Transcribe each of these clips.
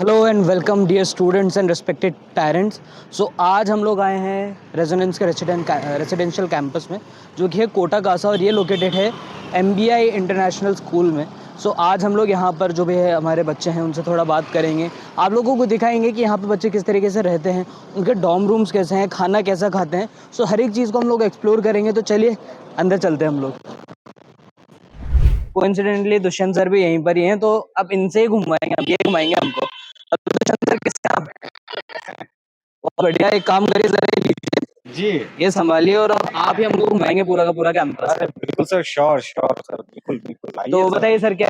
Hello and welcome dear students and respected parents. So आज हम लोग आए हैं रेजोनेंस के रेसिडेंशियल कैंपस में, जो कि है कोटा कासा, और ये लोकेटेड है एमबीआई इंटरनेशनल स्कूल में। सो आज हम लोग यहाँ पर जो भी है हमारे बच्चे हैं उनसे थोड़ा बात करेंगे, आप लोगों को दिखाएंगे कि यहाँ पे बच्चे किस तरीके से रहते हैं, उनके डॉर्म रूम्स कैसे हैं, खाना कैसा खाते हैं। सो हर एक चीज़ को हम लोग एक्सप्लोर करेंगे। तो चलिए अंदर चलते हैं हम लोग। कोइंसिडेंटली दुष्यंत सर भी यहीं पर ही हैं, तो अब इनसे ही घुमाएंगे, अब ये घुमाएंगे हमको। अब दुष्यंत सर कैसे आप? बहुत बढ़िया, एक काम करिए सर, ये लीजिए, जी। ये संभालिए और अब आप ही हमको घुमाएंगे पूरा का पूरा कैंपस। अरे बिल्कुल सर, श्योर श्योर सर, बिल्कुल बिल्कुल, आइए तो सर। बताइए सर क्या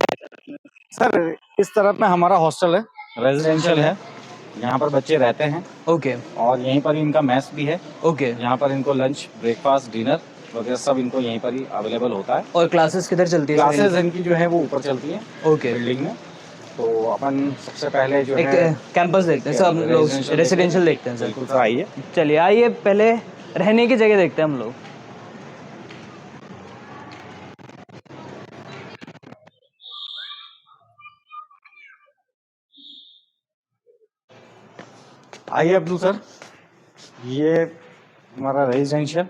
सर इस तरफ में हमारा हॉस्टल है, रेजिडेंशियल है? है। यहाँ पर बच्चे रहते हैं ओके और यहीं पर ही इनका मेस भी है। ओके। यहाँ पर इनको लंच, ब्रेकफास्ट, डिनर वगैरह सब इनको यहीं पर ही अवेलेबल होता है। और क्लासेस किधर चलती है सर क्लासेस इनकी? इनकी जो है वो ऊपर चलती है ओके, बिल्डिंग में। तो अपन सबसे पहले जो एक है कैंपस देखते हैं सर, हम लोग रेजिडेंशियल रेसिडेंशियल देखते हैं सर। बिल्कुल सर, आइए। चलिए आइए, पहले रहने की जगह देखते हैं हम लोग। आइए अब्दुल सर, ये हमारा रेजिडेंशियल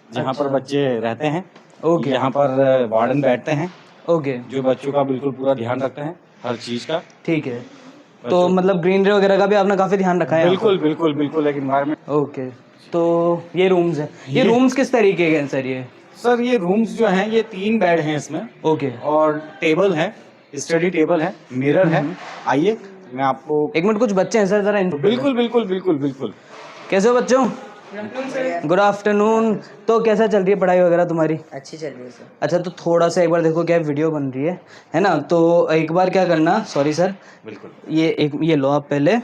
जहाँ पर अच्छा। बच्चे रहते हैं। ओके यहाँ पर वार्डन बैठते हैं ओके, जो बच्चों का बिल्कुल पूरा ध्यान रखते हैं, हर चीज का। ठीक है। तो बच्चों मतलब ग्रीनरी वगैरह का भी आपने काफ़ी ध्यान रखा है यहाँ बिल्कुल बिल्कुल बिल्कुल एक इन्वायरमेंट। पर? ओके। तो ये रूम्स हैं, ये ये रूम्स किस तरीके के हैं सर ये? सर ये रूम्स जो हैं ये 3 बेड हैं इसमें, ओके। और टेबल है, स्टडी टेबल है, मिरर है। आइए मैं आपको एक मिनट, कुछ बच्चे हैं सर, जरा बिल्कुल बिल्कुल बिल्कुल बिल्कुल। कैसे हो बच्चों? Good afternoon. तो कैसा चल रही है पढ़ाई वगैरह तुम्हारी? अच्छी चल रही है सर। अच्छा, तो थोड़ा सा एक बार देखो, क्या वीडियो बन रही है ना? तो एक बार क्या करना, सॉरी सर, बिल्कुल ये लो आप पहले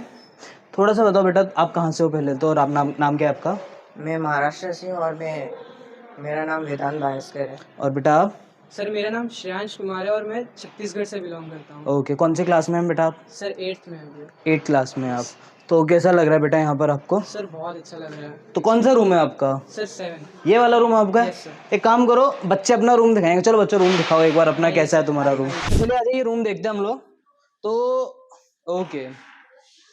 थोड़ा सा बताओ बेटा, आप कहाँ से हो पहले तो, और आप नाम क्या है आपका? मैं महाराष्ट्र से हूँ और मेरा नाम वेदांत भास्कर है। और बेटा आप? सर मेरा नाम श्रेयांश कुमार है और मैं छत्तीसगढ़ से बिलोंग करता हूँ। ओके, कौन सी क्लास में हैं बेटा आप? सर 8th में है अभी। 8 क्लास में आप। तो कैसा लग रहा है बेटा यहाँ पर आपको? सर बहुत अच्छा लग रहा है। तो कौन सा रूम है आपका? सर 7। ये वाला रूम आपका है? Yes sir. एक काम करो, बच्चे अपना रूम दिखाएंगे। चलो बच्चों, रूम दिखाओ एक बार अपना, कैसा है तुम्हारा रूम? चलिए आ जाइए, रूम देखते हैं हम लोग। तो ओके,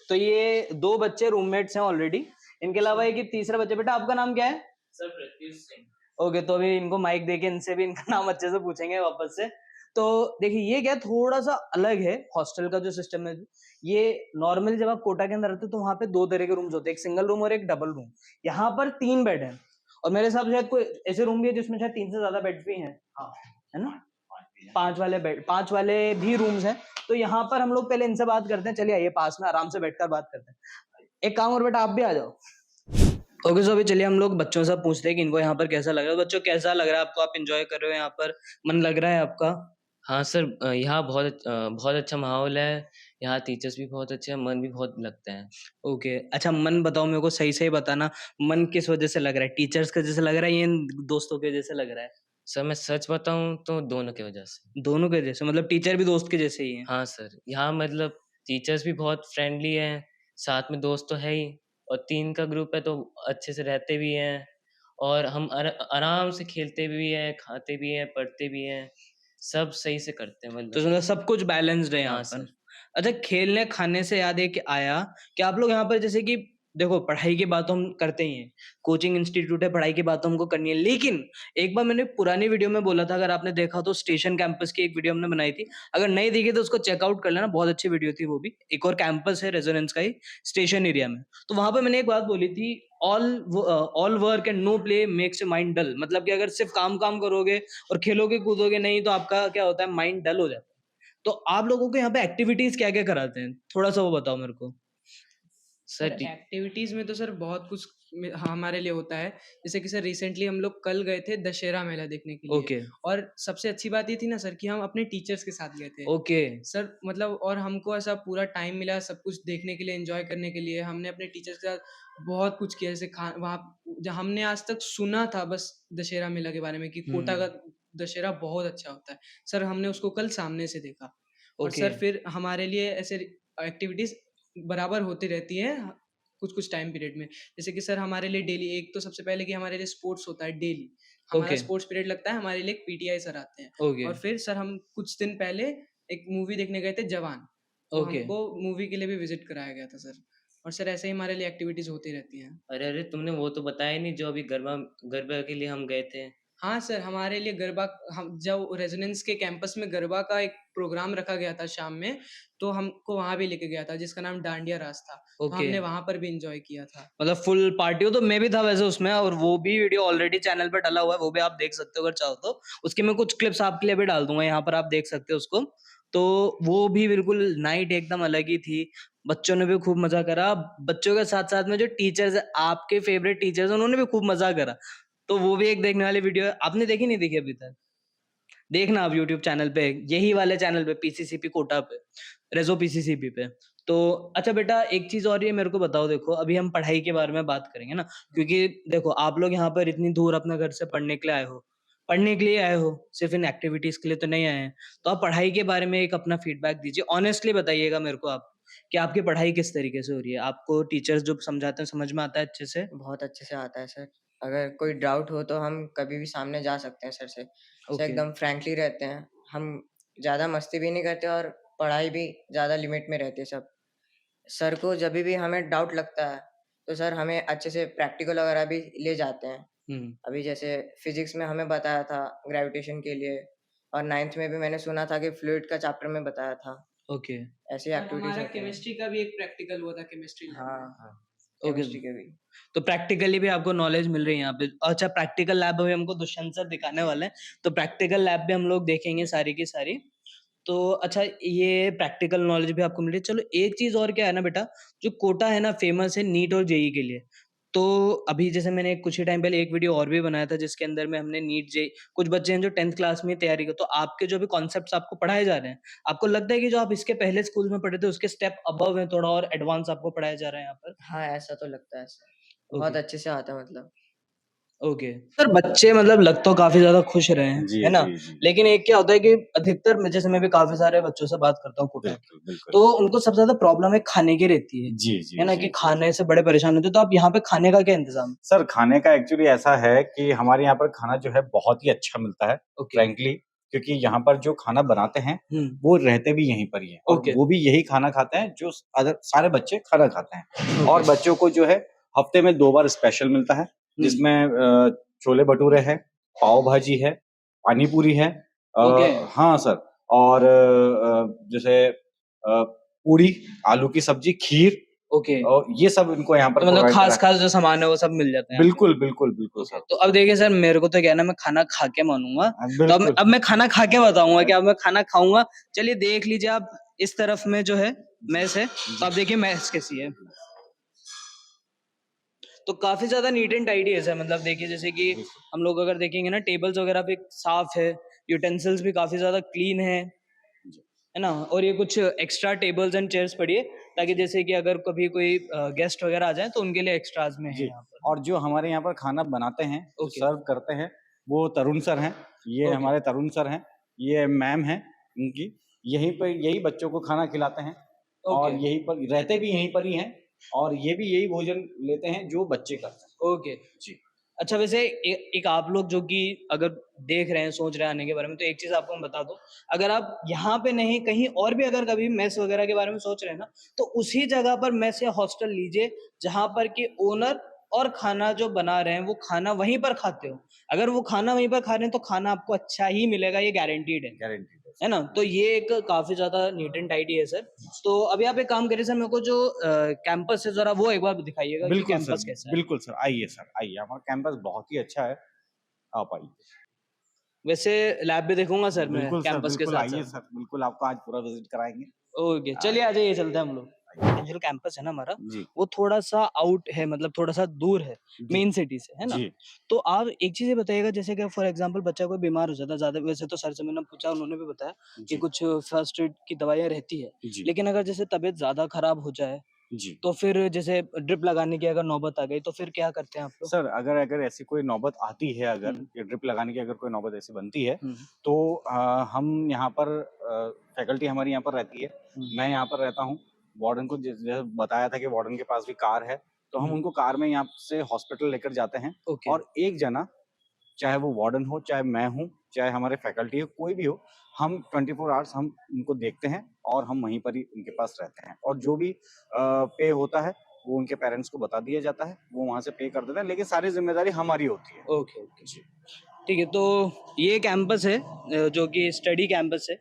तो ये 2 बच्चे रूममेट्स हैं ऑलरेडी, इनके अलावा एक तीसरा बच्चा। बेटा आपका नाम क्या है? सर प्रत्युष सिंह। ओके, तो अभी इनको माइक देके इनसे भी इनका नाम अच्छे से पूछेंगे वापस से। तो देखिए, ये क्या थोड़ा सा अलग है हॉस्टल का जो सिस्टम है। ये नॉर्मली जब आप कोटा के अंदर रहते हो तो वहाँ पे 2 तरह के रूम्स होते हैं, एक सिंगल रूम और एक डबल रूम। यहाँ पर 3 बेड हैं, और मेरे हिसाब से शायद कोई ऐसे रूम भी है जिसमें शायद 3 से ज्यादा बेड्स भी हैं। हाँ, है ना? 5 वाले भी रूम्स हैं। तो यहाँ पर हम लोग पहले इनसे बात करते हैं। चलिए आइए, पास में आराम से बैठकर बात करते हैं। एक काम और बेटा, आप भी आ जाओ। ओके, सो अभी चलिए हम लोग बच्चों से पूछते हैं कि इनको यहाँ पर कैसा लग रहा है। बच्चों, कैसा लग रहा है आपको? आप एंजॉय कर रहे हो यहाँ पर? मन लग रहा है आपका? हाँ सर, यहाँ बहुत अच्छा माहौल है। यहाँ टीचर्स भी बहुत अच्छे हैं, मन भी बहुत लगता है। ओके, अच्छा मन बताओ मेरे को, सही सही बताना, मन किस वजह से लग रहा है? टीचर्स की वजह से लग रहा है या इन दोस्तों की वजह से लग रहा है? सर मैं सच बताऊँ तो दोनों की वजह से। दोनों के जैसे, मतलब टीचर भी दोस्त के जैसे ही हैं? हाँ सर, यहाँ मतलब टीचर्स भी बहुत फ्रेंडली हैं, साथ में दोस्त तो है ही, और 3 का ग्रुप है तो अच्छे से रहते भी हैं, और हम आराम से खेलते भी हैं, खाते भी हैं, पढ़ते भी हैं, सब सही से करते हैं तो मतलब। मतलब सब कुछ बैलेंस्ड है यहाँ हाँ पर। सर। अच्छा, खेलने खाने से याद है कि आया कि आप लोग यहाँ पर जैसे कि देखो, पढ़ाई की बात तो हम करते ही हैं, कोचिंग इंस्टीट्यूट है, पढ़ाई की बात तो हमको करनी है, लेकिन एक बार मैंने पुरानी वीडियो में बोला था, अगर आपने देखा तो स्टेशन कैंपस की एक वीडियो हमने बनाई थी। अगर नहीं देखी तो उसको चेकआउट कर लेना, बहुत अच्छी वीडियो थी वो भी। एक और कैंपस है रेजोनेंस का ही, स्टेशन एरिया में। तो वहां पर मैंने एक बात बोली थी, all all work and no play makes a mind dull. मतलब कि अगर सिर्फ काम काम करोगे और खेलोगे कूदोगे नहीं, तो आपका क्या होता है, माइंड डल हो जाता है। तो आप लोगों को यहाँ पे एक्टिविटीज क्या क्या कराते हैं, थोड़ा सा वो बताओ मेरे को। सर सर टी एक्टिविटीज़ में तो सर बहुत कुछ हमारे लिए होता है। जैसे कि सर रिसेंटली हम लोग कल गए थे दशहरा मेला देखने के लिए। ओके और सबसे अच्छी बात ये थी ना सर कि हम अपने टीचर्स के साथ गए थे। ओके। सर मतलब और हमको ऐसा पूरा टाइम मिला सब कुछ देखने के लिए, एन्जॉय करने के लिए। हमने अपने टीचर्स के साथ बहुत कुछ किया, जैसे खा वहाँ जहाँ हमने आज तक सुना था बस दशहरा मेला के बारे में कि कोटा का दशहरा बहुत अच्छा होता है। सर हमने उसको कल सामने से देखा। और ओके सर फिर हमारे लिए ऐसे एक्टिविटीज़ बराबर होती रहती हैं कुछ-कुछ टाइम पीरियड में। जैसे कि सर हमारे लिए डेली एक तो सबसे पहले कि हमारे लिए स्पोर्ट्स होता है डेली। हमारा ओके स्पोर्ट्स पीरियड लगता है, हमारे लिए एक पीटीआई सर आते हैं। ओके और फिर सर हम कुछ दिन पहले एक मूवी देखने गए थे जवान। तो ओके। हमको मूवी के लिए भी विज़िट कराया गया था सर। और सर ऐसे ही हमारे लिए एक्टिविटीज़ होती रहती हैं। अरे, अरे! तुमने वो तो बताया ही नहीं जो अभी गरबा गरबा के लिए हम गए थे। हाँ सर, हमारे लिए गरबा हम जब रेज़िडेंस के कैंपस में गरबा का एक प्रोग्राम रखा गया था शाम में, तो हमको वहाँ भी लेके गया था जिसका नाम डांडिया रास था। तो ओके। हमने वहाँ पर भी एन्जॉय किया था। मतलब फुल पार्टी हो तो मैं भी था वैसे उसमें और वो भी वीडियो ऑलरेडी चैनल पे डला हुआ है, वो भी आप देख सकते हो अगर चाहो तो। उसकी मैं कुछ क्लिप्स आपके लिए भी डाल दूँगा, यहाँ पर आप देख सकते हो उसको। तो वो भी बिल्कुल नाइट एकदम अलग ही थी। बच्चों ने भी खूब मज़ा करा। बच्चों के साथ-साथ में जो टीचर्स हैं, आपके फेवरेट टीचर्स हैं, उन्होंने भी खूब मज़ा करा। तो वो भी एक देखने वाली वीडियो है। आपने देखी नहीं देखी अभी तक? देखना आप यूट्यूब चैनल पे, यही वाले चैनल पे पीसीसीपी कोटा पे, रेज़ो पीसीसीपी पे। तो अच्छा बेटा एक चीज़ और ये मेरे को बताओ देखो, अभी हम पढ़ाई के बारे में बात करेंगे ना, क्योंकि देखो आप लोग यहाँ पर इतनी दूर अपने घर से पढ़ने के लिए आए हो। पढ़ने के लिए आए हो, सिर्फ़ इन एक्टिविटीज़ के लिए तो नहीं आए हैं। तो आप पढ़ाई के बारे में एक अपना फीडबैक दीजिए। ऑनेस्टली बताइएगा मेरे को आप, कि आपकी पढ़ाई किस तरीके से हो रही है? आपको टीचर्स जो समझाते हैं समझ में आता है अच्छे से? बहुत अच्छे से आता है सर। अगर कोई डाउट हो तो हम कभी भी सामने जा सकते हैं सर से। Sir okay. एकदम फ्रैंकली रहते हैं। हम ज़्यादा मस्ती भी नहीं करते और पढ़ाई भी ज़्यादा लिमिट में रहती है सब। सर को जभी भी हमें डाउट लगता है, तो सर हमें अच्छे से प्रैक्टिकल वगैरह भी ले जाते हैं। हुँ, अभी जैसे फिज़िक्स में हमें बताया था ग्रेविटेशन के लिए और 9th में भी मैंने सुना था कि फ्लूइड का चैप्टर में बताया था। ओके, ऐसी और एक्टिविटीज़ हमारा होती हैं। केमिस्ट्री का भी एक प्रैक्टिकल हुआ था केमिस्ट्री लैब हाँ, में। हाँ। ओके। केमिस्ट्री के भी। तो प्रैक्टिकली भी आपको नॉलेज मिल रही है यहाँ पे। अच्छा प्रैक्टिकल लैब अभी हमको दुष्यंत सर दिखाने वाले हैं, तो प्रैक्टिकल लैब भी हम लोग देखेंगे सारी की सारी। तो अच्छा ये प्रैक्टिकल नॉलेज भी आपको मिल रही है। चलो एक चीज़ और क्या है ना बेटा, जो कोटा है ना फ़ेमस है नीट और जेईई के लिए। तो अभी जैसे मैंने कुछ ही टाइम पहले एक वीडियो और भी बनाया था जिसके अंदर में हमने नीट जेईई कुछ बच्चे हैं जो 10th क्लास में तैयारी कर तो आपके जो भी कॉन्सेप्ट्स आपको पढ़ाए जा रहे हैं, आपको लगता है कि जो आप इसके पहले स्कूल में पढ़े थे उसके स्टेप अबव है थोड़ा और एडवांस आपको पढ़ाया जा रहा है यहाँ पर? हाँ, ऐसा तो लगता है सर। ओके। बहुत अच्छे से आता है मतलब। ओके। सर बच्चे मतलब लग तो काफ़ी ज़्यादा खुश रहे हैं, जी, है ना? जी, जी। लेकिन एक क्या होता है कि अधिकतर मैं जैसे मैं भी काफ़ी सारे बच्चों से बात करता हूँ कोटा के, बिल्कुल, बिल्कुल। तो उनको सबसे ज़्यादा प्रॉब्लम है खाने की रहती जी, है जी, ना? जी, कि जी। खाने से बड़े परेशान होते हैं, तो आप यहाँ पे खाने का क्या इंतज़ाम है? सर खाने का एक्चुअली ऐसा है कि हमारे यहाँ पर खाना जो है बहुत ही अच्छा मिलता है ओके। फ्रैंकली क्योंकि यहाँ पर जो खाना बनाते हैं हुँ, वो रहते भी यहीं पर ही हैं और ओके, वो भी यही खाना खाते हैं जो अदर सारे बच्चे खाना खाते हैं और ओके। बच्चों को जो है हफ्ते में 2 बार स्पेशल मिलता है हुँ, जिसमें छोले भटूरे हैं, पाव भाजी है, पानी पूरी है ओके, हाँ सर और जैसे पूड़ी, आलू की सब्जी, खीर ओके। और ये सब इनको यहाँ पर तो मतलब प्रोवाइड करा ख़ास-ख़ास जो सामान है वो सब मिल जाते हैं यहाँ पे। बिल्कुल, बिल्कुल, बिल्कुल ओके, सर। तो अब देखिए सर मेरे को तो क्या है ना मैं खाना खा के मानूँगा, तो बिल्कुल। अब मैं खाना खा के बताऊँगा कि अब मैं खाना खाऊँगा। चलिए देख लीजिए आप इस तरफ में जो है मेस है, तो आप देखिए मेस कैसी है। तो काफ़ी ज़्यादा नीट एंड टाइडी है सर मतलब देखिए जैसे कि हम लोग अगर देखेंगे ना टेबल्स वगैरह भी साफ़ है, यूटेंसिल्स भी काफ़ी ज़्यादा क्लीन है ना? और ये कुछ एक्स्ट्रा टेबल्स एंड चेयर्स पड़ी है ताकि जैसे कि अगर कभी कोई गेस्ट वगैरह आ जाएँ तो उनके लिए एक्स्ट्राज़ में है जी, यहाँ पर। और जो हमारे यहाँ पर खाना बनाते हैं, जो ओके, सर्व करते हैं, वो तरुण सर हैं। ये ओके, हमारे तरुण सर हैं, ये मैम हैं उनकी। यहीं पे यही बच्चों को खाना खिलाते हैं ओके, और यहीं पर रहते भी यहीं पर ही हैं और ये भी यही भोजन लेते हैं जो बच्चे करते हैं। ओके। जी। अच्छा वैसे एक आप लोग जो कि अगर देख रहे हैं, सोच रहे हैं आने के बारे में, तो एक चीज़ आपको मैं बता दूँ, अगर आप यहाँ पे नहीं कहीं और भी अगर कभी मेस वगैरह के बारे में सोच रहे हैं ना, तो उसी जगह पर मेस या हॉस्टल लीजिए, जहाँ पर कि ओनर और खाना जो बना रहे हैं, वो खाना वहीं पर खाते हो। अगर वो खाना वहीं पर खा रहे हैं, तो खाना आपको अच्छा ही मिलेगा, ये गारंटीड गारंटीड है है सर। ना? तो ये एक काफ़ी ज़्यादा नीट एंड टाइडी है सर। तो अभी आप एक काम करिए सर, मेरे को जो कैंपस है ज़रा वो एक बार दिखाइएगा कि कैंपस कैसा है? बिल्कुल सर, आइए सर, आइए। हमारा कैंपस बहुत ही अच्छा है, आप आइए। वैसे लैब भी देखूँगा सर मैं बिल्कुल सर, कैंपस के बिल्कुल आइए साथ-साथ। सर, बिल्कुल आपको आज पूरा विज़िट कराएँगे। ओके, चलिए आ जाइए चलते हैं हम लोग। जो कैंपस है ना हमारा, जी, वो थोड़ा-सा आउट है मतलब थोड़ा-सा दूर है जी, मेन सिटी से, है ना? जी, तो आप एक चीज़ ये बताइएगा जैसे कि फॉर एग्ज़ाम्पल बच्चा कोई बीमार हो जाता है ज़्यादा वैसे तो सर से मैंने पूछा उन्होंने भी बताया कि जी, कुछ फर्स्ट एड की दवाइयाँ रहती है। जी, लेकिन अगर जैसे तबीयत ज़्यादा खराब हो जाए, जी। तो फिर जैसे ड्रिप लगाने की अगर नौबत आ गई तो फिर क्या करते हैं आप लोग? सर अगर अगर ऐसी कोई नौबत आती है हुँ, अगर या ड्रिप लगाने की अगर कोई नौबत ऐसी बनती है, हुँ, तो हम यहाँ पर फैकल्टी हमारी यहाँ पर रहती है। हुँ, मैं यहाँ पर रहता हूँ। वार्डन को जैसे बताया था कि वार्डन के पास भी कार है, तो हम हुँ, उनको कार में यहाँ से हॉस्पिटल लेकर जाते हैं ओके, और एक जना चाहे वो वार्डन हो, चाहे मैं हूँ, चाहे हमारे फैकल्टी हो, कोई भी हो, हम 24 आवर्स हम उनको देखते हैं और हम वहीं पर ही उनके पास रहते हैं, और जो भी पे होता है वो उनके पेरेंट्स को बता दिया जाता है, वो वहाँ से पे कर देते हैं, लेकिन सारी जिम्मेदारी हमारी होती है। ओके ओके जी, ठीक है। तो ये कैंपस है जो कि स्टडी कैंपस है।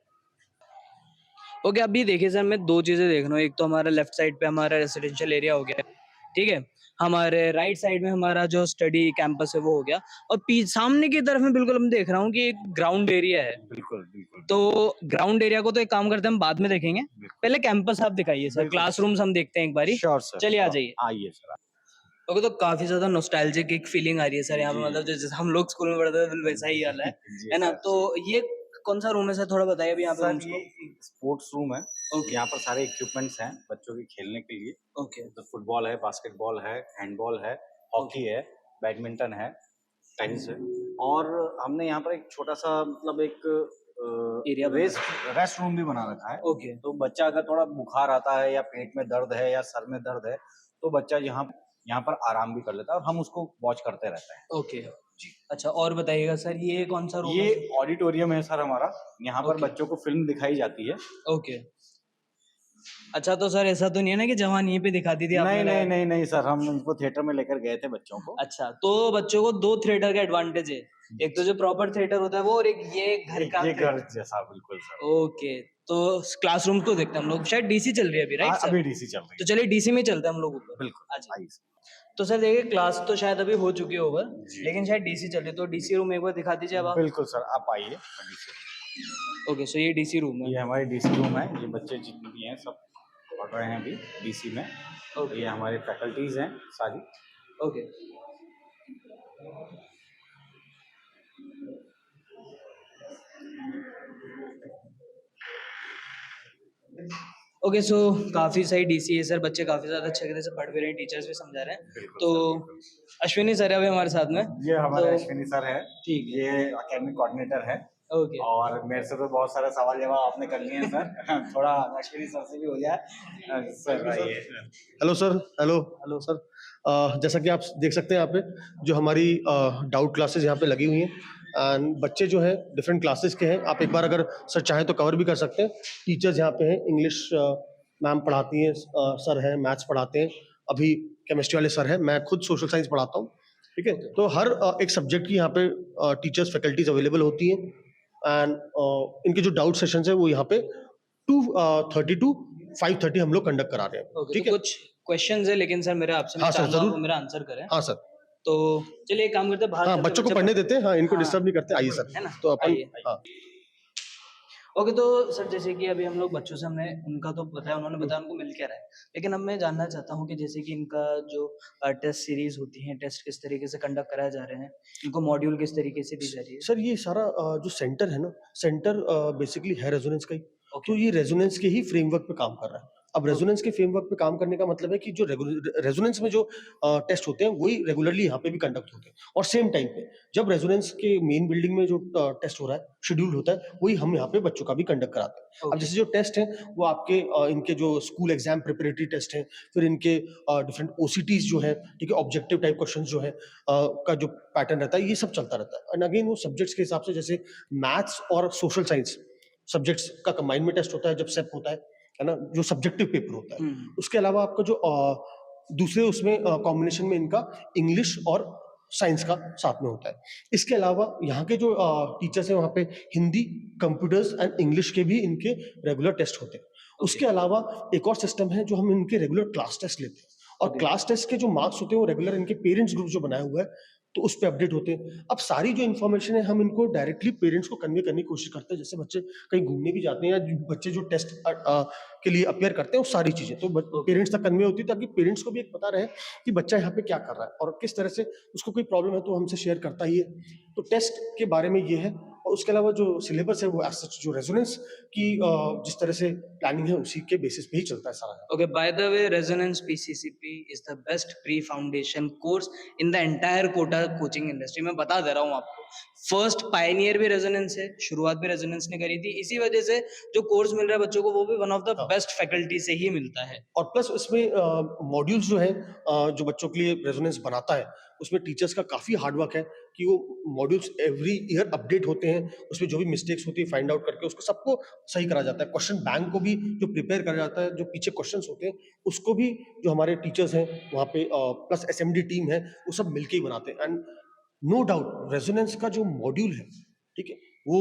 ओके, अभी देखिए सर, मैं दो चीज़ें देख रहा हूँ। एक तो हमारा लेफ्ट साइड पे हमारा रेसिडेंशियल एरिया हो गया, ठीक है। हमारे राइट साइड में हमारा जो स्टडी कैंपस है वो हो गया, और सामने की तरफ में बिल्कुल मैं देख रहा हूँ कि एक ग्राउंड एरिया है। बिल्कुल बिल्कुल तो ग्राउंड एरिया को तो एक काम करते हैं, हम बाद में देखेंगे, पहले कैंपस आप दिखाइए सर, बिल्कुल। क्लासरूम्स हम देखते हैं एक बारी। श्योर सर, चलिए आ श्योर। जाइए। आइए सर। ओके, तो काफी ज्यादा नॉस्टैल्जिक एक फीलिंग आ रही है सर यहाँ पे, जी। मतलब जैसे हम लोग स्कूल में पढ़ते थे वैसा ही हाल है जी है ना। सर। तो ये कौन सा रूम है सर, थोड़ा बताइए अभी यहाँ पे सर rooms ये को। एक स्पोर्ट्स रूम है, ओके यहाँ पर सारे इक्विपमेंट्स हैं बच्चों के खेलने के लिए। ओके तो फुटबॉल है, बास्केटबॉल है, हैंडबॉल है, हॉकी है, बैडमिंटन है, टेनिस है, और हमने यहाँ पर एक छोटा सा मतलब एक एरिया रेस्ट रूम भी बना रखा है। ओके तो बच्चा अगर थोड़ा बुखार आता है या पेट में दर्द है या सर में दर्द है, तो बच्चा यहाँ पर आराम भी कर लेता है, और हम उसको वॉच करते रहते हैं। ओके जी। अच्छा, और बताइएगा सर, ये कौन सा रूम ये है? ऑडिटोरियम है सर हमारा, यहाँ पर ओके। बच्चों को फिल्म दिखाई जाती है। ओके, अच्छा तो सर ऐसा तो नहीं है ना कि जवान यहीं पे दिखाती थी आपने नहीं नहीं लगाया? नहीं नहीं सर, हम उनको थिएटर में लेकर गए थे बच्चों को। अच्छा, तो बच्चों को दो थिएटर का एडवांटेज है, एक तो जो प्रॉपर थिएटर होता है वो, और एक ये घर का ये घर theatre। जैसा, बिल्कुल सर। ओके, तो क्लासरूम को देखते हैं हम लोग, शायद डीसी चल रही है अभी, राइट सर? अभी डीसी चल रही तो है। चलिए डीसी में चलते हैं हम लोग ऊपर। बिल्कुल, आ जाइए। आइए सर। तो सर देखिए, क्लास तो शायद अभी हो चुकी है ओवर, जी। लेकिन शायद डीसी चल रही है, तो डीसी रूम एक बार दिखा दीजिए अब आप। बिल्कुल सर, आप आइए, मैं DC ओके, सो ये डीसी रूम ये है। हमारे डीसी रूम है, ये बच्चे जितने भी हैं सब पढ़ रहे हैं अभी डीसी में। ओके ये हमारे फैकल्टीज हैं सारी। ओके ओके, सो काफ़ी सही डीसी है सर, बच्चे काफ़ी ज़्यादा अच्छे तरह से पढ़ भी रहे हैं, टीचर्स भी समझा रहे हैं। बिल्कुल तो सर, बिल्कुल। अश्विनी सर है अभी हमारे साथ में। ये हमारे तो अश्विनी सर है, ठीक है। ये अकेडमिक कोऑर्डिनेटर है। ओके और मेरे से तो बहुत सारे सवाल जवाब आपने कर लिए हैं सर। थोड़ा अश्विनी सर से भी हो जाए। सर आइए। Hello sir. Hello sir. जैसा कि आप देख सकते हैं यहाँ पे जो हमारी डाउट क्लासेस यहाँ पे लगी हुई हैं, एंड बच्चे जो हैं डिफरेंट क्लासेस के हैं। आप एक बार अगर सर चाहें तो कवर भी कर सकते हैं। टीचर्स यहाँ पे हैं, इंग्लिश मैम पढ़ाती हैं, सर हैं मैथ्स पढ़ाते हैं, अभी केमिस्ट्री वाले सर हैं, मैं खुद सोशल साइंस पढ़ाता हूँ। ठीक है, तो हर एक सब्जेक्ट की यहाँ पे टीचर्स फैकल्टीज अवेलेबल होती हैं, एंड इनके जो डाउट सेशंस है वो यहाँ पे 2:30 to 5:30 हम लोग कंडक्ट करा रहे हैं। ओके, ठीक तो है। कुछ क्वेश्चंस है लेकिन सर मेरे आपसे, मैं हाँ सर, चाहूंगा जरूर। वो मेरा आंसर करें। हाँ सर। तो चलिए एक काम करते हैं, बाहर हाँ, चलते हैं, बच्चों को बच्चे पढ़ने देते हैं। हाँ, इनको हाँ, डिस्टर्ब नहीं करते। आइए सर। है ना, तो अपन आइए। हाँ ओके, तो सर जैसे कि अभी हम लोग बच्चों से, हमने उनका तो बताया, उन्होंने बताया उनको मिल क्या रहा है, लेकिन अब मैं जानना चाहता हूँ कि जैसे कि इनका जो टेस्ट सीरीज होती है, टेस्ट किस तरीके से कंडक्ट कराए जा रहे हैं, इनको मॉड्यूल किस तरीके से दी जा रही है। सर, ये सारा जो सेंटर है ना, सेंटर बेसिकली है रेजोनेंस का ही। ओके तो ये रेजोनेंस के ही फ्रेमवर्क पे काम कर रहा है। अब रेजोनेंस के फ्रेमवर्क पे काम करने का मतलब है कि जो रेजोनेंस में जो टेस्ट होते हैं वही रेगुलरली यहाँ पे भी कंडक्ट होते हैं, और सेम टाइम पे जब रेजोनेंस के मेन बिल्डिंग में जो टेस्ट हो रहा है, शेड्यूल होता है, वही हम यहाँ पे बच्चों का भी कंडक्ट कराते हैं। अब ओके जैसे जो टेस्ट है वो आपके इनके जो स्कूल एग्जाम प्रिपरेटरी टेस्ट हैं, फिर इनके डिफरेंट ओसीटीज जो है, ठीक है, ऑब्जेक्टिव टाइप क्वेश्चन जो है का जो पैटर्न रहता है, ये सब चलता रहता है। एंड अगेन वो सब्जेक्ट्स के हिसाब से, जैसे मैथ्स और सोशल साइंस सब्जेक्ट्स का कंबाइन में टेस्ट होता है जब सेप होता है ना, जो सब्जेक्टिव पेपर होता है। उसके अलावा आपका जो दूसरे उसमें कॉम्बिनेशन में इनका इंग्लिश और साइंस का साथ में होता है। इसके अलावा यहाँ के जो टीचर्स हैं वहाँ पे हिंदी, कंप्यूटर्स एंड इंग्लिश के भी इनके रेगुलर टेस्ट होते हैं। उसके अलावा एक और सिस्टम है जो हम इनके रेगुलर क्लास टेस्ट लेते हैं, और क्लास टेस्ट के जो मार्क्स होते हैं वो रेगुलर इनके पेरेंट्स ग्रुप जो बनाया हुआ है तो उस पर अपडेट होते हैं। अब सारी जो इन्फॉर्मेशन है हम इनको डायरेक्टली पेरेंट्स को कन्वे करने की कोशिश करते हैं। जैसे बच्चे कहीं घूमने भी जाते हैं, या बच्चे जो टेस्ट के लिए अपेयर करते हैं, वो सारी चीजें तो पेरेंट्स तक कन्वे होती है, ताकि पेरेंट्स को भी एक पता रहे कि बच्चा यहाँ पे क्या कर रहा है और किस तरह से उसको कोई प्रॉब्लम है तो हमसे शेयर करता ही है। तो टेस्ट के बारे में ये है, और उसके अलावा जो सिलेबस है वो एज सच जो रेजोनेंस की जिस तरह से प्लानिंग है उसी के बेसिस पे ही चलता है सारा। Okay, by the way, Resonance PCCP is the best pre-foundation course in the entire Kota coaching industry. मैं बता दे रहा हूँ आपको, फर्स्ट पायनियर भी रेजोनेंस है, शुरुआत भी रेजोनेंस ने करी थी। इसी वजह से जो कोर्स मिल रहा है बच्चों को वो भी वन ऑफ द हाँ। बेस्ट फैकल्टी से ही मिलता है। और प्लस उसमें मॉड्यूल्स जो है जो बच्चों के लिए रेजोनेंस बनाता है, उसमें टीचर्स का काफ़ी हार्ड वर्क है कि वो मॉड्यूल्स एवरी ईयर अपडेट होते हैं, उसमें जो भी मिस्टेक्स होती है फाइंड आउट करके उसको सबको सही करा जाता है। क्वेश्चन बैंक को भी जो प्रिपेयर करा जाता है, जो पीछे क्वेश्चंस होते हैं, उसको भी जो हमारे टीचर्स हैं वहाँ पे प्लस एसएमडी टीम है, वो सब मिलके ही बनाते हैं। एंड नो डाउट रेजोनेंस का जो मॉड्यूल है, ठीक है, वो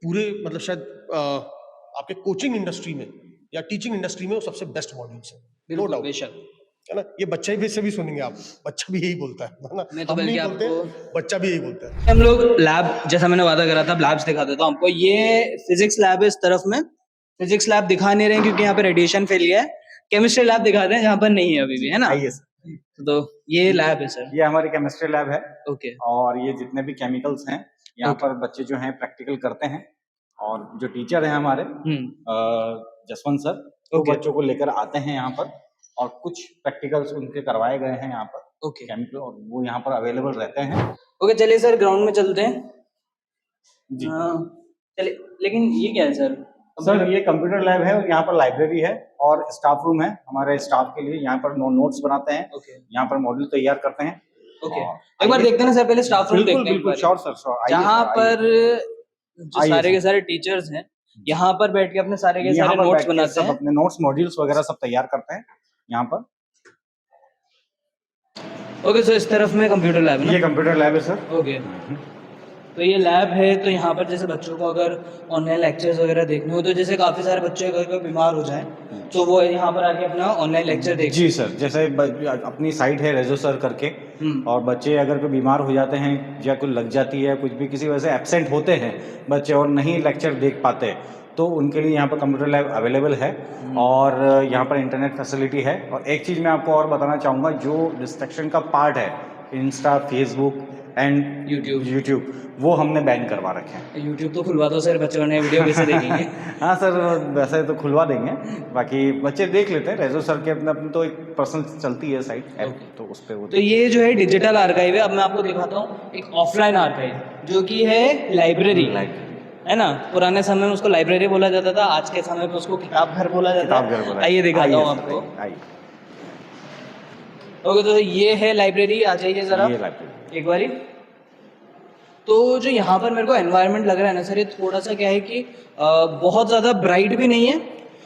पूरे मतलब शायद आपके कोचिंग इंडस्ट्री में या टीचिंग इंडस्ट्री में वो सबसे बेस्ट मॉड्यूल्स है, नो बिल्कुल, डाउट, बेशक। है ना? ये बच्चे भी से भी सुनेंगे आप, बच्चा भी यही बोलता है ना? मैं तो हम नहीं बल्कि बोलते, आपको बच्चा भी यही बोलता है। हम लोग लैब, जैसा मैंने वादा करा था, लैब्स दिखा देता हूँ आपको। ये फिजिक्स लैब है इस तरफ में। फिजिक्स लैब दिखा नहीं रहे हैं क्योंकि यहाँ पे रेडिएशन फैल गया है। केमिस्ट्री लैब दिखा दें जहाँ पर नहीं है अभी भी, है ना? आइए सर, तो ये लैब है सर। ये हमारी केमिस्ट्री लैब है ओके, और ये जितने भी केमिकल्स हैं यहाँ ओके। पर बच्चे जो हैं प्रैक्टिकल करते हैं और जो टीचर हैं हमारे जसवंत सर, वो ओके, बच्चों को लेकर आते हैं यहाँ पर और कुछ प्रैक्टिकल्स उनके करवाए गए हैं यहाँ पर ओके, केमिकल, और वो यहाँ पर अवेलेबल रहते हैं। ओके। चलिए सर ग्राउंड में चलते हैं। जी चलिए, लेकिन ये क्या है सर? सर, ये कंप्यूटर लैब है और यहाँ पर लाइब्रेरी है और स्टाफ रूम है हमारे स्टाफ के लिए। यहाँ पर नोट्स बनाते हैं, ओके, यहाँ पर मॉड्यूल तैयार करते हैं। ओके। और एक बार आइए- देखते हैं ना सर, पहले स्टाफ रूम बिल्कुल देखते हैं एक बिल्कुल, बारी। Sure sir, sure. जहाँ पर जो आइए सारे सर। के सारे टीचर्स हैं, यहाँ पर बैठ के अपने सारे के यहाँ सारे पर नोट्स बैठ के बनाते सब हैं। अपने नोट्स, मॉड्यूल्स वगैरह सब तैयार करते हैं यहाँ पर। ओके, सो इस तरफ में कंप्यूटर लैब है ये ना? कंप्यूटर लैब है सर। ओके, तो ये लैब है। तो यहाँ पर जैसे बच्चों को अगर ऑनलाइन लेक्चर्स वगैरह देखने हो, तो जैसे काफ़ी सारे बच्चे अगर कोई बीमार हो जाएं, तो वो यहाँ पर आके अपना ऑनलाइन लेक्चर देख जी सर, जैसे अपनी साइट है रेजो सर करके, और बच्चे अगर कोई बीमार हो जाते हैं या कुछ लग जाती है, कुछ भी किसी वजह से एब्सेंट होते हैं बच्चे और नहीं लेक्चर देख पाते, तो उनके लिए यहाँ पर कंप्यूटर लैब अवेलेबल है और यहाँ पर इंटरनेट फैसिलिटी है। और एक चीज़ मैं आपको और बताना चाहूँगा, जो डिस्ट्रैक्शन का पार्ट है, इंस्टा, फेसबुक एंड यूट्यूब, वो हमने बैन करवा रखे हैं। यूट्यूब तो खुलवा दो सर, बच्चों ने वीडियो कैसे देखेंगे? हाँ सर, वैसे तो खुलवा देंगे, बाकी बच्चे देख लेते हैं। रेजो सर के अपने अपनी तो एक पर्सनल चलती है साइट ऐप, तो उस पर वो। तो ये जो है डिजिटल आर्काइव है। अब मैं आपको दिखाता हूँ एक ऑफलाइन आर्काइव, जो कि है लाइब्रेरी, है ना? पुराने समय में उसको लाइब्रेरी बोला जाता था, आज के समय में उसको किताब घर बोला जाता किताब घर है। बोला आइए दिखाता हूँ सर, आपको। आइए। ओके, तो ये है लाइब्रेरी। आ जाइए जरा ये लाइब्रेरी एक बारी। तो जो यहाँ पर मेरे को एनवायरनमेंट लग रहा है ना सर, ये थोड़ा सा क्या है कि बहुत ज़्यादा ब्राइट भी नहीं है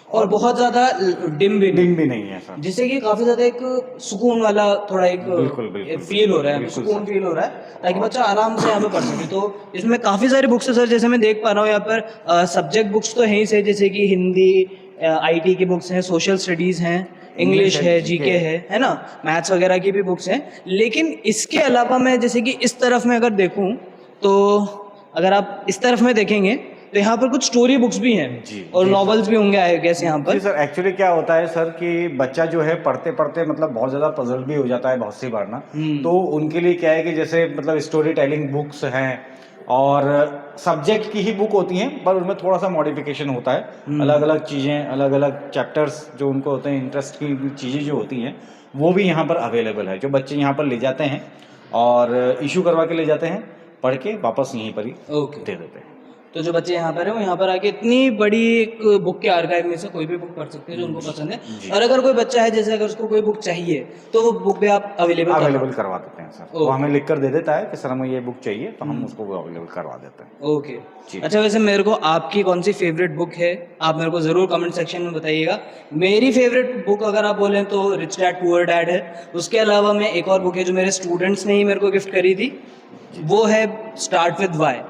और बहुत ज़्यादा डिम भी नहीं है सर, जिससे कि काफी ज्यादा एक सुकून वाला थोड़ा एक बिल्कुल फील हो रहा है, बिल्कुल सुकून सर। फील हो रहा है, ताकि बच्चा आराम से यहाँ पे पढ़ सके। तो इसमें काफी सारी बुक्स है सर, जैसे मैं देख पा रहा हूँ यहाँ पर सब्जेक्ट बुक्स तो हैं ही से, जैसे कि हिंदी, आईटी की बुक्स हैं, सोशल स्टडीज हैं, इंग्लिश है, जीके है ना, मैथ्स वगैरह की भी बुक्स हैं। लेकिन इसके अलावा मैं जैसे कि इस तरफ में अगर देखूँ, तो अगर आप इस तरफ में देखेंगे तो यहाँ पर कुछ स्टोरी बुक्स भी हैं और नॉवेल्स भी होंगे आई गेस यहाँ पर। जी सर, एक्चुअली क्या होता है सर कि बच्चा जो है पढ़ते पढ़ते मतलब बहुत ज़्यादा पजल भी हो जाता है बहुत सी बार ना, तो उनके लिए क्या है कि जैसे मतलब स्टोरी टेलिंग बुक्स हैं और सब्जेक्ट की ही बुक होती हैं, पर उनमें थोड़ा सा मॉडिफिकेशन होता है, अलग अलग चीज़ें, अलग अलग चैप्टर्स जो उनको होते हैं, इंटरेस्ट की चीज़ें जो होती हैं, वो भी यहाँ पर अवेलेबल है, जो बच्चे यहाँ पर ले जाते हैं और इशू करवा के ले जाते हैं, पढ़ के वापस यहीं पर ही दे देते हैं। तो जो बच्चे यहाँ पर हैं वो यहाँ पर आके इतनी बड़ी एक बुक के आर्काइव में से कोई भी बुक पढ़ सकते हैं जो उनको पसंद है। और अगर कोई बच्चा है जैसे अगर उसको कोई बुक चाहिए तो वो बुक भी आप अवेलेबल करवा देते हैं सर, वो हमें लिख कर दे देता है कि सर हमें ये बुक चाहिए, तो हम उसको अवेलेबल करवा देते हैं। ओके, अच्छा वैसे मेरे को आपकी कौन सी फेवरेट बुक है आप मेरे को जरूर कमेंट सेक्शन में बताइएगा। मेरी फेवरेट बुक अगर आप बोलें तो रिच डैड पुअर डैड है। उसके अलावा मैं एक और बुक है जो मेरे स्टूडेंट्स ने ही मेरे को गिफ्ट करी थी, वो है स्टार्ट विद वाई।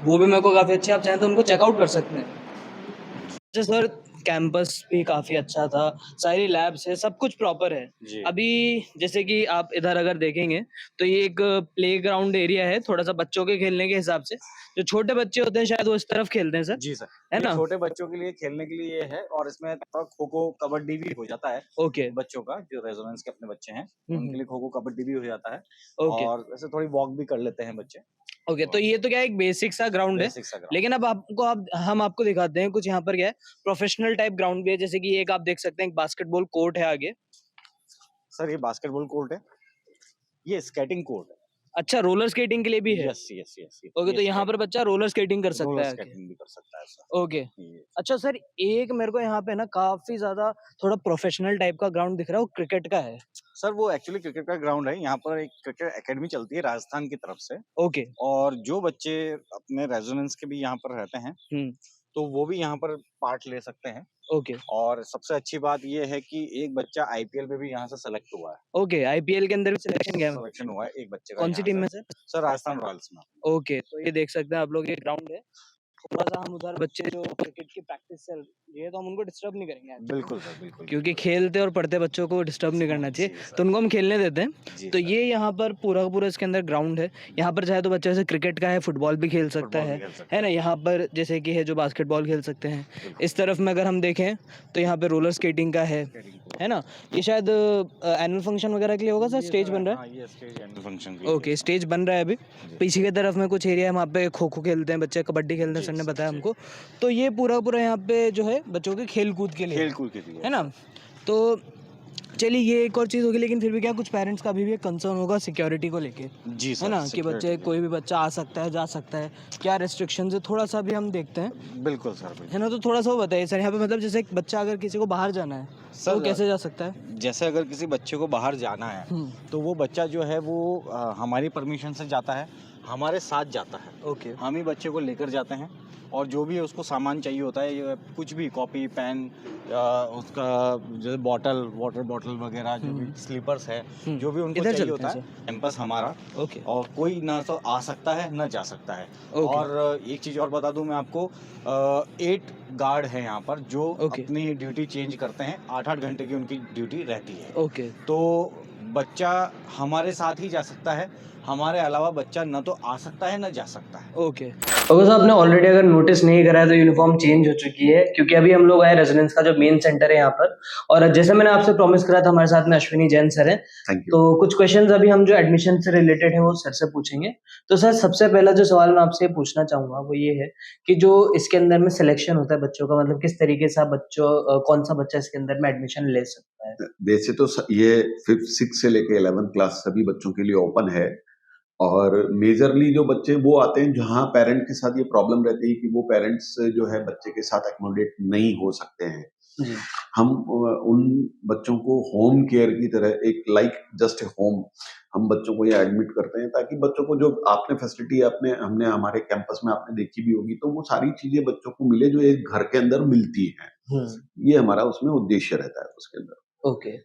वो भी मेरे को काफ़ी अच्छी, आप चाहें तो उनको चेकआउट कर सकते हैं। अच्छा सर, कैंपस भी काफ़ी अच्छा था, सारी लैब्स है, सब कुछ प्रॉपर है। अभी जैसे कि आप इधर अगर देखेंगे तो ये एक प्लेग्राउंड एरिया है, थोड़ा सा बच्चों के खेलने के हिसाब से। जो छोटे बच्चे होते हैं शायद वो इस तरफ खेलते हैं सर। जी सर, है ना? छोटे बच्चों के लिए खेलने के लिए ये है और इसमें खो खो कबड्डी भी हो जाता है। ओके, बच्चों का जो रेजोनेंस के अपने बच्चे हैं हम्म, उनके लिए खो खो कबड्डी भी हो जाता है ओके, और ऐसे थोड़ी वॉक भी कर लेते हैं बच्चे। ओके। तो ये तो क्या एक बेसिक सा ग्राउंड है, बेसिक सा ग्राउंड। लेकिन अब हम आपको दिखाते हैं कुछ यहाँ पर क्या है, प्रोफेशनल टाइप ग्राउंड भी है। जैसे कि एक आप देख सकते हैं एक बास्केटबॉल कोर्ट है आगे। सर ये बास्केटबॉल कोर्ट है, ये स्केटिंग कोर्ट है। अच्छा, रोलर स्केटिंग के लिए भी है? यस यस यस ओके, तो यहाँ पर बच्चा रोलर स्केटिंग कर सकता रोलर है आके। स्केटिंग भी कर सकता है सर। ओके। ये अच्छा सर, एक मेरे को यहाँ पे ना काफ़ी ज़्यादा थोड़ा प्रोफ़ेशनल टाइप का ग्राउंड दिख रहा है, वो क्रिकेट का है। सर वो एक्चुअली क्रिकेट का ग्राउंड है। यहाँ पर एक क्रिकेट एकेडमी चलती है राजस्थान की तरफ से, ओके। और जो बच्चे अपने रेजिडेंस के भी यहाँ पर रहते हैं, हुँ, तो वो भी यहाँ पर पार्ट ले सकते हैं। ओके। और सबसे अच्छी बात ये है कि एक बच्चा आईपीएल में भी यहाँ से सेलेक्ट हुआ है। ओके, आईपीएल के अंदर भी सिलेक्शन गया है मतलब? सिलेक्शन हुआ है एक बच्चे का कौन-सी यहाँ टीम से। में सर? सर राजस्थान रॉयल्स में। ओके, तो ये देख सकते हैं आप लोग, ये ग्राउंड है। थोड़ा-सा हम उधर बच्चे जो क्रिकेट की प्रैक्टिस चल रही है, तो हम उनको डिस्टर्ब नहीं करेंगे आज। बिल्कुल सर, बिल्कुल। क्योंकि खेलते और पढ़ते बच्चों को डिस्टर्ब नहीं करना चाहिए, जी सर। तो उनको हम खेलने देते हैं। जी तो सर। ये यहाँ पर पूरा का पूरा इसके अंदर ग्राउंड है। यहाँ पर चाहे तो बच्चा जैसे क्रिकेट का है, फुटबॉल भी खेल सकता फुटबॉल भी है खेल सकता ना? यहाँ पर जैसे कि है जो बास्केटबॉल खेल सकते हैं। बिल्कुल। इस तरफ में अगर हम देखें तो यहाँ पे रोलर स्केटिंग का है ना? ये शायद एनुअल फंक्शन वगैरह के लिए होगा सर, स्टेज बन रहा है? हाँ, ये स्टेज एनुअल फंक्शन के लिए ओके, है। स्टेज बन रहा है अभी। जी। पीछे की तरफ में कुछ एरिया है, वहाँ पे खो-खो खेलते हैं बच्चे, कबड्डी खेलते हैं, जी, सर ने जी, बताया जी। हमको। तो ये पूरा का पूरा यहाँ पे जो है बच्चों के खेल-कूद के लिए है। खेल-कूद के लिए है ना? तो चलिए ये एक और चीज़ होगी, लेकिन फिर भी क्या कुछ पेरेंट्स का अभी भी एक कंसर्न होगा सिक्योरिटी को लेके, जी सर, है ना? कि सिक्योरिटी बच्चे के कोई भी बच्चा आ सकता है, जा सकता है, क्या रिस्ट्रिक्शंस है, थोड़ा-सा भी हम देखते हैं, लिए। बिल्कुल सर, बिल्कुल। है ना? तो थोड़ा-सा वो बताइए सर, यहाँ पे मतलब जैसे एक बच्चा अगर किसी को बाहर जाना है, तो वो सर, कैसे जा सकता है? जैसे अगर किसी बच्चे को बाहर जाना है, हुँ, तो वो बच्चा जो है वो हमारी परमिशन से जाता है, हमारे साथ जाता है। ओके, हम ही बच्चे को लेकर जाते हैं, और जो भी उसको सामान चाहिए होता है, ये कुछ भी कॉपी, पेन, उसका जैसे बॉटल, वाटर बॉटल वगैरह, जो भी स्लीपर्स है, जो भी उनको इधर चाहिए चलते होता हैं है, कैंपस हमारा, ओके, और कोई ना तो आ सकता है ना जा सकता है। ओके। और एक चीज़ और बता दूं मैं आपको, 8 गार्ड हैं यहाँ पर जो ओके। अपनी ड्यूटी चेंज करते हैं। 8-8 घंटे की उनकी ड्यूटी रहती है। ओके, तो बच्चा हमारे साथ ही जा सकता है, हमारे अलावा बच्चा न तो आ सकता है न जा सकता है। ओके। ओके सर, आपने ऑलरेडी अगर नोटिस नहीं करा है तो यूनिफॉर्म चेंज हो चुकी है, क्योंकि अभी हम लोग आए रेजिडेंस का जो मेन सेंटर है यहाँ पर, और जैसे मैंने आपसे प्रॉमिस करा था, हमारे साथ में अश्विनी जैन सर हैं। Thank you. तो कुछ क्वेश्चंस अभी हम जो एडमिशन से रिलेटेड है वो सर से पूछेंगे। तो सर सबसे पहला जो सवाल मैं आपसे पूछना चाहूँगा वो ये है कि जो इसके अंदर में सिलेक्शन होता है बच्चों का, मतलब किस तरीके से आप कौन सा बच्चा इसके अंदर में एडमिशन ले सकता है? वैसे तो ये 5th 6 से लेके 11th क्लास सभी बच्चों के लिए ओपन है, और मेजरली जो बच्चे वो आते हैं जहाँ पेरेंट के साथ ये प्रॉब्लम रहती है कि वो पेरेंट्स जो है बच्चे के साथ एकोमोडेट नहीं हो सकते हैं। जी, हम उन बच्चों को होम केयर की तरह, एक लाइक जस्ट ए होम, हम बच्चों को ये एडमिट करते हैं, ताकि बच्चों को जो आपने फैसिलिटी हमने हमारे कैंपस में आपने देखी भी होगी, तो वो सारी चीजें बच्चों को मिले जो एक घर के अंदर मिलती हैं। हुँ, ये हमारा उसमें उद्देश्य रहता है उसके अंदर। ओके।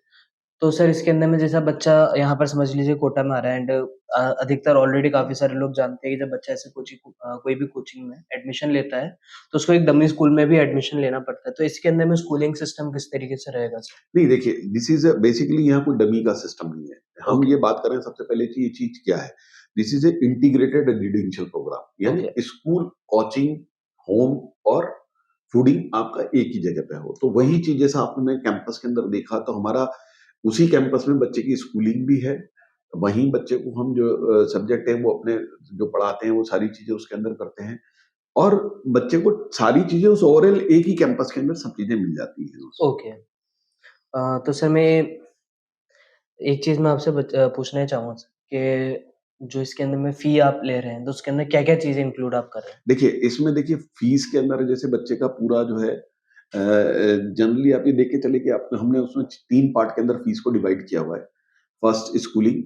तो सर इसके अंदर में जैसा बच्चा यहाँ पर समझ लीजिए कोटा में आ रहा है, एंड अधिकतर ऑलरेडी काफ़ी सारे लोग जानते हैं कि जब बच्चा ऐसे कोई भी कोचिंग में एडमिशन लेता है, तो उसको एक डमी स्कूल में भी एडमिशन लेना पड़ता है। तो इसके अंदर में स्कूलिंग सिस्टम किस तरीके से रहेगा सर? नहीं देखिए, दिस इज बेसिकली यहाँ कोई डमी का सिस्टम नहीं है। हम ओके, ये बात करें सबसे पहले कि ये चीज क्या है। This is a integrated residential program, यानी ओके, स्कूल, कोचिंग, होम और फूडिंग आपका एक ही जगह पे हो। तो वही चीज जैसा आपने कैंपस के अंदर देखा, तो हमारा उसी कैंपस में बच्चे की स्कूलिंग भी है। वहीं बच्चे को हम जो सब्जेक्ट है वो अपने जो पढ़ाते हैं वो सारी चीजें उसके अंदर करते हैं, और बच्चे को सारी चीजें उस ओवरऑल एक ही कैंपस के अंदर सब चीजें मिल जाती हैं। ओके। तो सर मैं एक चीज़ मैं आपसे पूछना चाहूँगा सर कि जो इसके अंदर में फ़ी आप ले रहे हैं, तो उसके अंदर क्या-क्या चीज़ें इंक्लूड आप कर रहे हैं? देखिए, इसमें देखिए फीस के अंदर जैसे बच्चे का पूरा जो है जनरली आप ये देख के चलिए कि आप हमने उसमें 3 पार्ट के अंदर फीस को डिवाइड किया हुआ है। फर्स्ट स्कूलिंग,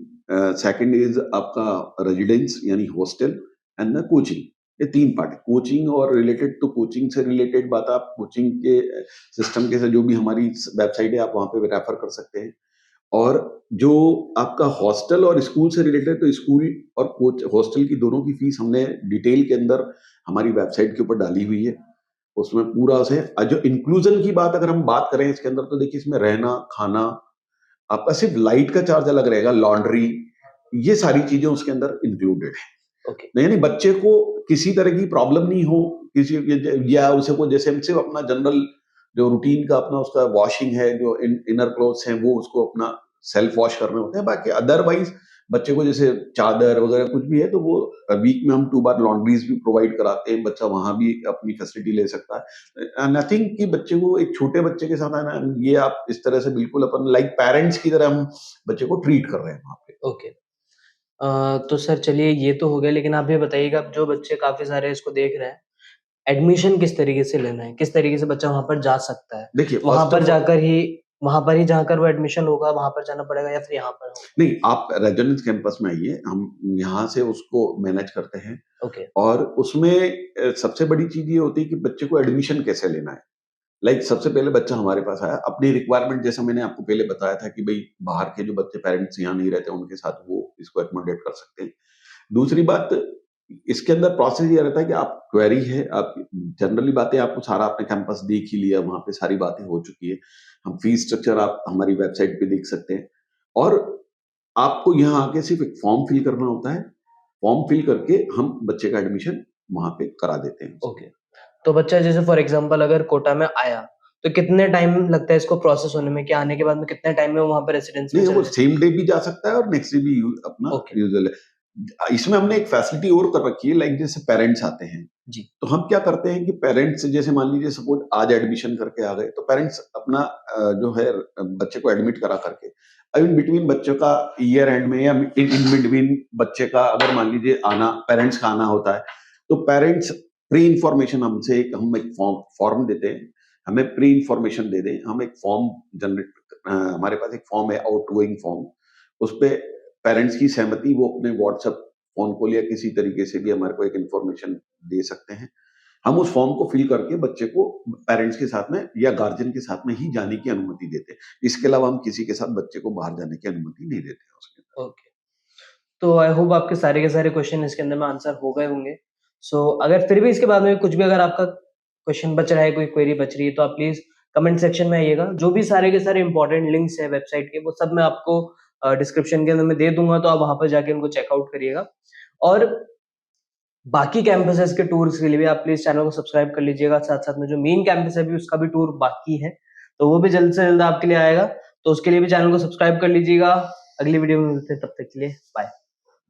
सेकंड इज़ आपका रेजिडेंस यानी हॉस्टल, एंड द कोचिंग। ये 3 पार्ट है। कोचिंग और रिलेटेड, तो कोचिंग से रिलेटेड बात आप कोचिंग के सिस्टम के से जो भी हमारी वेबसाइट है आप वहाँ पे रेफर कर सकते हैं। और जो आपका हॉस्टल और स्कूल से रिलेटेड, तो स्कूल और कोच हॉस्टल की दोनों की फीस हमने डिटेल के अंदर हमारी वेबसाइट के ऊपर डाली हुई है। उसमें पूरा से जो इंक्लूजन की बात अगर हम बात करें इसके अंदर, तो देखिए इसमें रहना, खाना, आपका सिर्फ लाइट का चार्ज अलग रहेगा, लॉन्ड्री, ये सारी चीजें उसके अंदर इंक्लूडेड है। ओके, यानी बच्चे को किसी तरह की प्रॉब्लम नहीं हो, किसी या उसे को जैसे हम सिर्फ अपना जनरल जो रूटीन का अपना उसका वॉशिंग है, जो इनर क्लोथ्स हैं वो उसको अपना सेल्फ वॉश करने होते हैं। बाकी अदरवाइज बच्चे को जैसे चादर वगैरह कुछ भी है तो वो वीक में हम 2 बार लॉन्ड्रीज भी प्रोवाइड कराते हैं, बच्चा वहां भी अपनी फैसिलिटी ले सकता है। नथिंग कि बच्चे को, एक छोटे बच्चे के साथ है ना, ये आप इस तरह से बिल्कुल अपन लाइक पेरेंट्स की तरह हम बच्चे को ट्रीट कर रहे हैं वहाँ पे। ओके। तो सर चलिए ये तो हो गया, लेकिन आप ये बताइएगा, अब जो बच्चे काफ़ी सारे इसको देख रहे हैं, एडमिशन किस तरीके से लेना है? किस तरीके से बच्चा वहाँ पर जा सकता है? देखिए वहाँ फर्स्ट पर ऑफ ऑल जाकर ही वहाँ पर ही जाकर वो एडमिशन होगा, वहाँ पर जाना पड़ेगा या फिर यहाँ पर होगा? नहीं, आप रेजोनेंस कैंपस में आइए, हम यहाँ से उसको मैनेज करते हैं ओके, और उसमें सबसे बड़ी चीज़ ये होती है कि बच्चे को एडमिशन कैसे लेना है। लाइक सबसे पहले बच्चा हमारे पास आया, अपनी रिक्वायरमेंट जैसा मैंने आपको पहले बताया था कि भई बाहर के जो बच्चे पेरेंट्स यहाँ नहीं रहते, उनके साथ वो इसको एक्कोमोडेट कर सकते हैं। दूसरी बात, इसके अंदर प्रोसेस ये रहता है कि आप क्वेरी है, आप जनरली बातें आपको सारा आपने कैंपस देख ही लिया, वहाँ पे सारी बातें हो चुकी है। हम फीस स्ट्रक्चर आप हमारी वेबसाइट पे देख सकते हैं और आपको यहाँ आके सिर्फ एक फॉर्म फिल करना होता है। फॉर्म फिल करके हम बच्चे का एडमिशन वहाँ पे करा देते हैं। ओके। तो बच्चा जैसे फॉर एग्ज़ाम्पल अगर कोटा में आया, तो कितने टाइम लगता है इसको प्रोसेस होने में? कि आने के बाद में कितने टाइम में वो वहाँ पर रेसिडेंस में नहीं, वो चले? सेम डे भी जा सकता है और नेक्स्ट डे भी अपना ओके, यूजुअल इसमें हमने एक फैसिलिटी और कर रखी है, लाइक जैसे पेरेंट्स आते हैं, जी। तो हम क्या करते हैं कि पेरेंट्स जैसे मान लीजिए सपोज आज एडमिशन करके आ गए, तो पेरेंट्स अपना जो है बच्चे को एडमिट करा करके इन बिटवीन बच्चों का ईयर एंड में या इन बिटवीन बच्चे का अगर मान लीजिए आना पेरेंट्स का आना होता है, तो पेरेंट्स प्री इंफॉर्मेशन हमसे हम एक फॉर्म देते हैं, हमें प्री इंफॉर्मेशन दे दें, हम एक फॉर्म जनरेट हमारे पास एक फॉर्म है आउटगोइंग फॉर्म, उस पे पेरेंट्स की सहमति वो अपने व्हाट्सएप फोन कॉल या किसी तरीके से भी हमारे को एक इन्फॉर्मेशन दे सकते हैं। हम उस फॉर्म को फिल करके बच्चे को पेरेंट्स के साथ में या गार्जियन के साथ में ही जाने की अनुमति देते हैं। इसके अलावा हम किसी के साथ बच्चे को बाहर जाने की अनुमति नहीं देते हैं उसके अंदर। ओके। तो आई होप आपके सारे के सारे क्वेश्चन इसके अंदर में आंसर हो गए होंगे। सो अगर फिर भी इसके बाद में कुछ भी अगर आपका क्वेश्चन बच रहा है, कोई क्वेरी बच रही है, तो आप प्लीज़ कमेंट सेक्शन में आइएगा। जो भी सारे के सारे इंपॉर्टेंट लिंक्स हैं वेबसाइट के, वो सब मैं आपको डिस्क्रिप्शन के अंदर में दे दूँगा, तो आप वहाँ पर जाके उनको चेकआउट करिएगा। और बाकी कैंपसेस के टूर्स के लिए भी आप प्लीज़ चैनल को सब्सक्राइब कर लीजिएगा। साथ-साथ में जो मेन कैंपस है अभी उसका भी टूर बाकी है, तो वो भी जल्द से जल्द आपके लिए आएगा। तो उसके लिए भी चैनल को सब्सक्राइब कर लीजिएगा। अगली वीडियो में मिलते हैं, तब तक के लिए बाय।